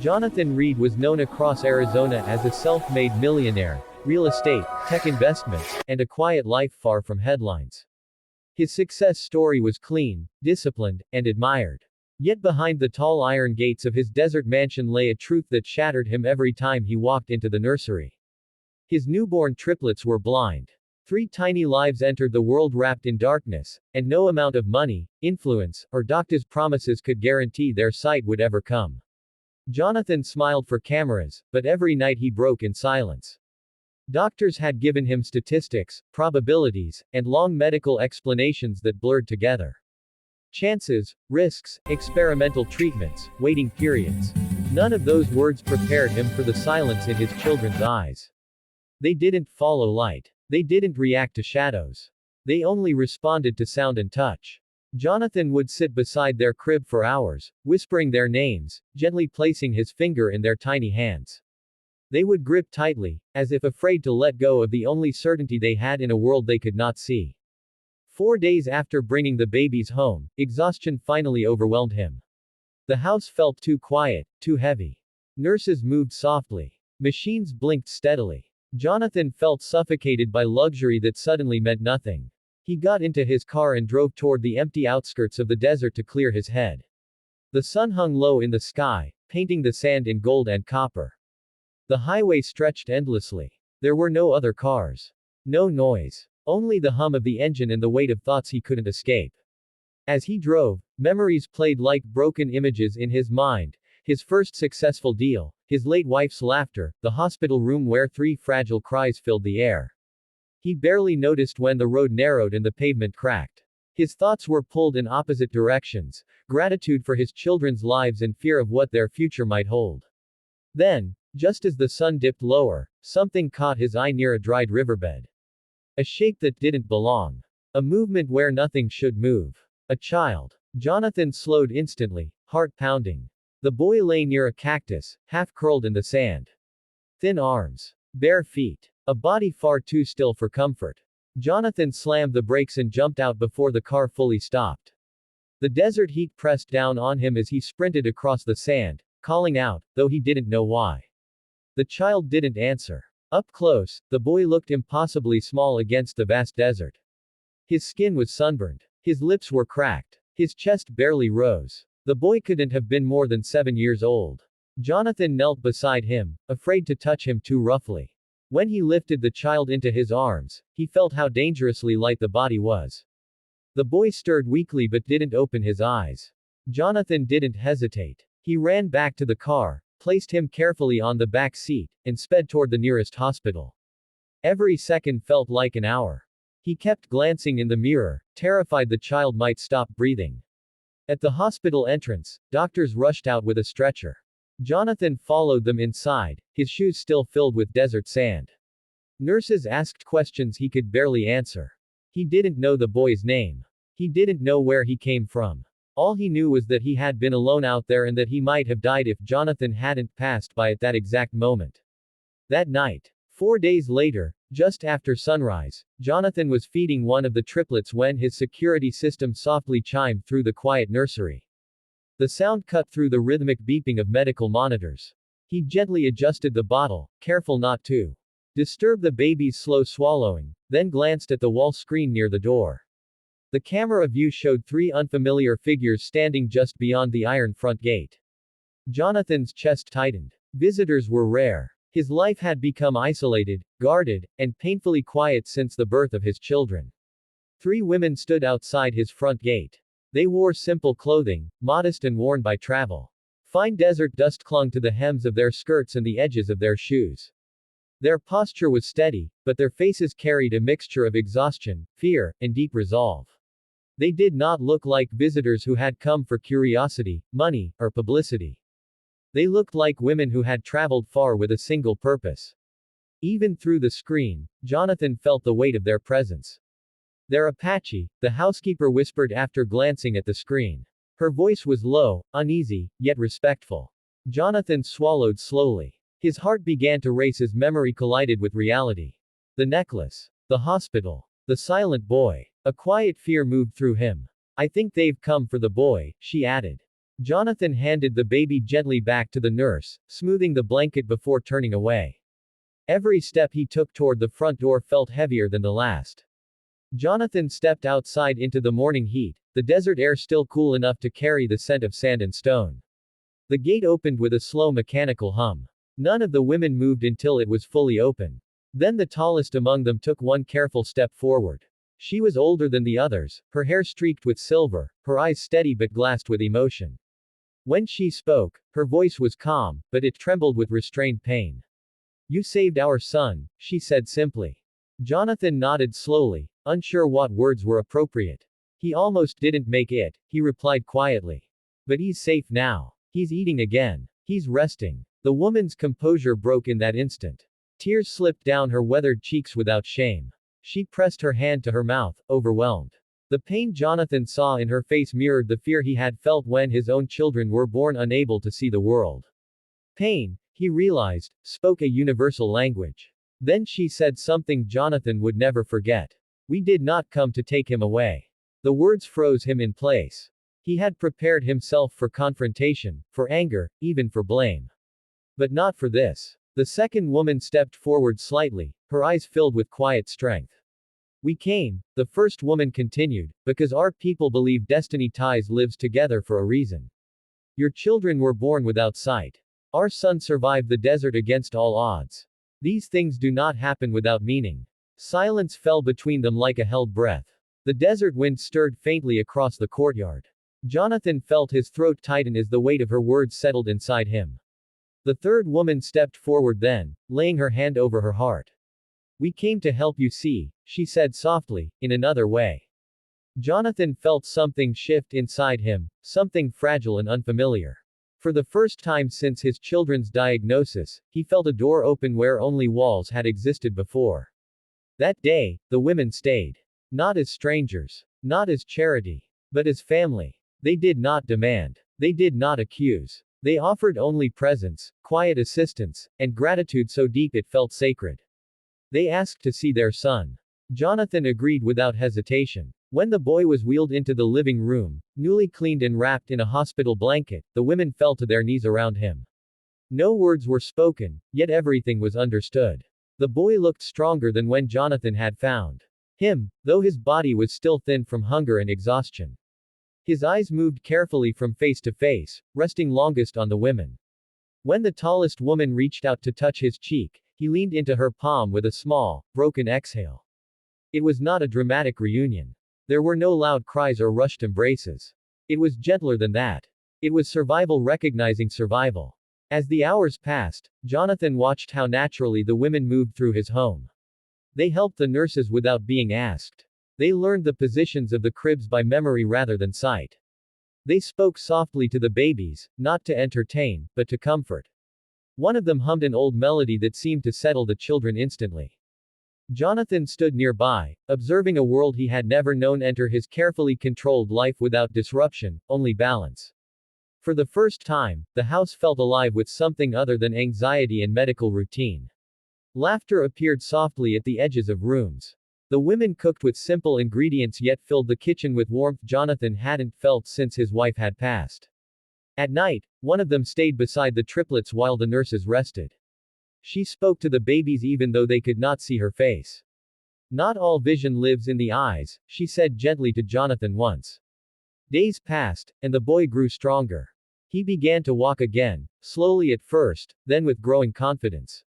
Jonathan Reed was known across Arizona as a self-made millionaire, real estate, tech investments, and a quiet life far from headlines. His success story was clean, disciplined, and admired. Yet behind the tall iron gates of his desert mansion lay a truth that shattered him every time he walked into the nursery. His newborn triplets were blind. 3 tiny lives entered the world wrapped in darkness, and no amount of money, influence, or doctor's promises could guarantee their sight would ever come. Jonathan smiled for cameras, but every night he broke in silence. Doctors had given him statistics, probabilities, and long medical explanations that blurred together. Chances, risks, experimental treatments, waiting periods. None of those words prepared him for the silence in his children's eyes. They didn't follow light. They didn't react to shadows. They only responded to sound and touch. Jonathan would sit beside their crib for hours, whispering their names, gently placing his finger in their tiny hands. They would grip tightly, as if afraid to let go of the only certainty they had in a world they could not see. 4 days after bringing the babies home, exhaustion finally overwhelmed him. The house felt too quiet, too heavy. Nurses moved softly. Machines blinked steadily. Jonathan felt suffocated by luxury that suddenly meant nothing. He got into his car and drove toward the empty outskirts of the desert to clear his head. The sun hung low in the sky, painting the sand in gold and copper. The highway stretched endlessly. There were no other cars. No noise. Only the hum of the engine and the weight of thoughts he couldn't escape. As he drove, memories played like broken images in his mind. His first successful deal, his late wife's laughter, the hospital room where 3 fragile cries filled the air. He barely noticed when the road narrowed and the pavement cracked. His thoughts were pulled in opposite directions, gratitude for his children's lives and fear of what their future might hold. Then, just as the sun dipped lower, something caught his eye near a dried riverbed. A shape that didn't belong. A movement where nothing should move. A child. Jonathan slowed instantly, heart pounding. The boy lay near a cactus, half curled in the sand. Thin arms. Bare feet. A body far too still for comfort. Jonathan slammed the brakes and jumped out before the car fully stopped. The desert heat pressed down on him as he sprinted across the sand, calling out, though he didn't know why. The child didn't answer. Up close, the boy looked impossibly small against the vast desert. His skin was sunburned. His lips were cracked. His chest barely rose. The boy couldn't have been more than 7 years old. Jonathan knelt beside him, afraid to touch him too roughly. When he lifted the child into his arms, he felt how dangerously light the body was. The boy stirred weakly but didn't open his eyes. Jonathan didn't hesitate. He ran back to the car, placed him carefully on the back seat, and sped toward the nearest hospital. Every second felt like an hour. He kept glancing in the mirror, terrified the child might stop breathing. At the hospital entrance, doctors rushed out with a stretcher. Jonathan followed them inside, his shoes still filled with desert sand. Nurses asked questions he could barely answer. He didn't know the boy's name. He didn't know where he came from. All he knew was that he had been alone out there and that he might have died if Jonathan hadn't passed by at that exact moment. That night, 4 days later, just after sunrise, Jonathan was feeding one of the triplets when his security system softly chimed through the quiet nursery. The sound cut through the rhythmic beeping of medical monitors. He gently adjusted the bottle, careful not to disturb the baby's slow swallowing, then glanced at the wall screen near the door. The camera view showed 3 unfamiliar figures standing just beyond the iron front gate. Jonathan's chest tightened. Visitors were rare. His life had become isolated, guarded, and painfully quiet since the birth of his children. 3 women stood outside his front gate. They wore simple clothing, modest and worn by travel. Fine desert dust clung to the hems of their skirts and the edges of their shoes. Their posture was steady, but their faces carried a mixture of exhaustion, fear, and deep resolve. They did not look like visitors who had come for curiosity, money, or publicity. They looked like women who had traveled far with a single purpose. Even through the screen, Jonathan felt the weight of their presence. "They're Apache," the housekeeper whispered after glancing at the screen. Her voice was low, uneasy, yet respectful. Jonathan swallowed slowly. His heart began to race as memory collided with reality. The necklace. The hospital. The silent boy. A quiet fear moved through him. "I think they've come for the boy," she added. Jonathan handed the baby gently back to the nurse, smoothing the blanket before turning away. Every step he took toward the front door felt heavier than the last. Jonathan stepped outside into the morning heat, the desert air still cool enough to carry the scent of sand and stone. The gate opened with a slow mechanical hum. None of the women moved until it was fully open. Then the tallest among them took one careful step forward. She was older than the others, her hair streaked with silver, her eyes steady but glassed with emotion. When she spoke, her voice was calm, but it trembled with restrained pain. "You saved our son," she said simply. Jonathan nodded slowly, unsure what words were appropriate. "He almost didn't make it," he replied quietly. "But he's safe now. He's eating again. He's resting." The woman's composure broke in that instant. Tears slipped down her weathered cheeks without shame. She pressed her hand to her mouth, overwhelmed. The pain Jonathan saw in her face mirrored the fear he had felt when his own children were born unable to see the world. Pain, he realized, spoke a universal language. Then she said something Jonathan would never forget. "We did not come to take him away." The words froze him in place. He had prepared himself for confrontation, for anger, even for blame. But not for this. The second woman stepped forward slightly, her eyes filled with quiet strength. "We came," the first woman continued, "because our people believe destiny ties lives together for a reason. Your children were born without sight. Our son survived the desert against all odds. These things do not happen without meaning." Silence fell between them like a held breath. The desert wind stirred faintly across the courtyard. Jonathan felt his throat tighten as the weight of her words settled inside him. The third woman stepped forward then, laying her hand over her heart. "We came to help you see," she said softly, in another way. Jonathan felt something shift inside him, something fragile and unfamiliar. For the first time since his children's diagnosis, he felt a door open where only walls had existed before. That day, the women stayed. Not as strangers. Not as charity. But as family. They did not demand. They did not accuse. They offered only presence, quiet assistance, and gratitude so deep it felt sacred. They asked to see their son. Jonathan agreed without hesitation. When the boy was wheeled into the living room, newly cleaned and wrapped in a hospital blanket, the women fell to their knees around him. No words were spoken, yet everything was understood. The boy looked stronger than when Jonathan had found him, though his body was still thin from hunger and exhaustion. His eyes moved carefully from face to face, resting longest on the women. When the tallest woman reached out to touch his cheek, he leaned into her palm with a small, broken exhale. It was not a dramatic reunion. There were no loud cries or rushed embraces. It was gentler than that. It was survival recognizing survival. As the hours passed, Jonathan watched how naturally the women moved through his home. They helped the nurses without being asked. They learned the positions of the cribs by memory rather than sight. They spoke softly to the babies, not to entertain, but to comfort. One of them hummed an old melody that seemed to settle the children instantly. Jonathan stood nearby, observing a world he had never known enter his carefully controlled life without disruption, only balance. For the first time, the house felt alive with something other than anxiety and medical routine. Laughter appeared softly at the edges of rooms. The women cooked with simple ingredients yet filled the kitchen with warmth Jonathan hadn't felt since his wife had passed. At night, one of them stayed beside the triplets while the nurses rested. She spoke to the babies even though they could not see her face. "Not all vision lives in the eyes," she said gently to Jonathan once. Days passed, and the boy grew stronger. He began to walk again, slowly at first, then with growing confidence.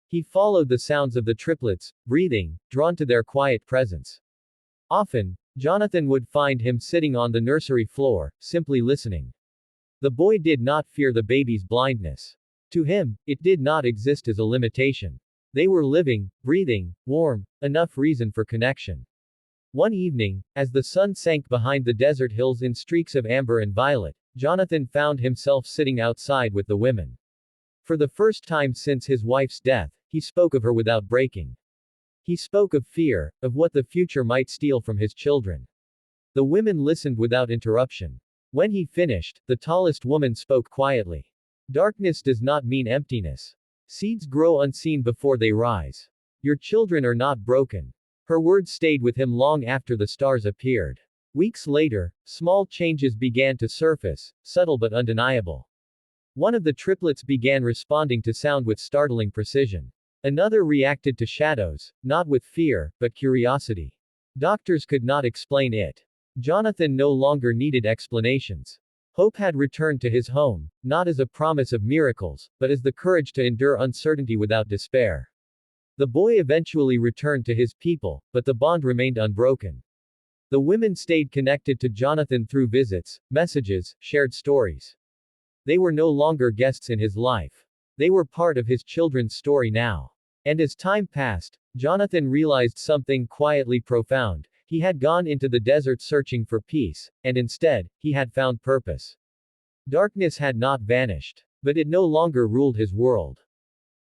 He followed the sounds of the triplets, breathing, drawn to their quiet presence. Often, Jonathan would find him sitting on the nursery floor, simply listening. The boy did not fear the baby's blindness. To him, it did not exist as a limitation. They were living, breathing, warm, enough reason for connection. One evening, as the sun sank behind the desert hills in streaks of amber and violet, Jonathan found himself sitting outside with the women. For the first time since his wife's death, he spoke of her without breaking. He spoke of fear, of what the future might steal from his children. The women listened without interruption. When he finished, the tallest woman spoke quietly. "Darkness does not mean emptiness. Seeds grow unseen before they rise. Your children are not broken." Her words stayed with him long after the stars appeared. Weeks later, small changes began to surface, subtle but undeniable. One of the triplets began responding to sound with startling precision. Another reacted to shadows, not with fear, but curiosity. Doctors could not explain it. Jonathan no longer needed explanations. Hope had returned to his home, not as a promise of miracles, but as the courage to endure uncertainty without despair. The boy eventually returned to his people, but the bond remained unbroken. The women stayed connected to Jonathan through visits, messages, shared stories. They were no longer guests in his life. They were part of his children's story now. And as time passed, Jonathan realized something quietly profound. He had gone into the desert searching for peace, and instead, he had found purpose. Darkness had not vanished. But it no longer ruled his world.